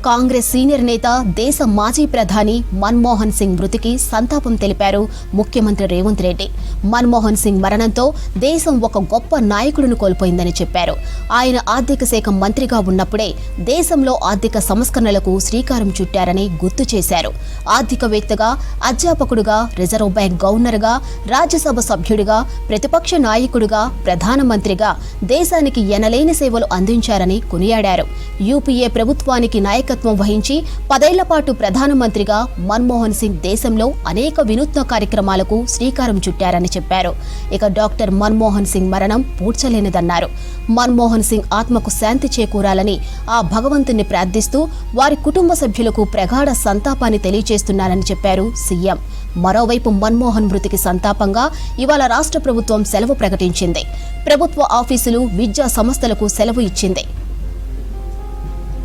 Congress senior నేత దేశ మాజీ ప్రధాని మన్మోహన్ సింగ్ మృతికి సంతాపం తెలిపారు ముఖ్యమంత్రి రేవంత్ రెడ్డి. మన్మోహన్ సింగ్ మరణంతో దేశం ఒక గొప్ప నాయకుడిని కోల్పోయిందని చెప్పారు. ఆయన ఆర్థిక శాఖ మంత్రిగా ఉన్నప్పుడే దేశంలో ఆర్థిక సంస్కరణలకు శ్రీకారం చుట్టారని గుర్తు చేశారు. ఆర్థికవేత్తగా, అధ్యాపకుడుగా, రిజర్వ్ బ్యాంక్ గవర్నర్గా, రాజ్యసభ సభ్యుడిగా, ప్రతిపక్ష నాయకుడిగా, ప్రధానమంత్రిగా దేశానికి ఎనలేని సేవలు అందించారని కొనియాడారు. యూపీఏ ప్రభుత్వానికి నాయకత్వం వహించి 10 ఏళ్ల పాటు ప్రధానమంత్రిగా మన్మోహన్ సింగ్ దేశంలో అనేక వినూత్న కార్యక్రమాలకు శ్రీకారం చుట్టారని చెప్పారు. ఇక డాక్టర్ మన్మోహన్ సింగ్ మరణం పూడ్చలేనిదన్నారు. మన్మోహన్ సింగ్ ఆత్మకు శాంతి చేకూరాలని ఆ భగవంతుని ప్రార్థిస్తూ వారి కుటుంబ సభ్యులకు ప్రగాఢ సంతాపాన్ని తెలియజేస్తున్నారని చెప్పారు సీఎం. మరోవైపు మన్మోహన్ మృతికి సంతాపంగా ఇవాళ రాష్ట్ర ప్రభుత్వం సెలవు ప్రకటించింది. ప్రభుత్వ ఆఫీసులు, విద్యా సంస్థలకు సెలవు ఇచ్చింది.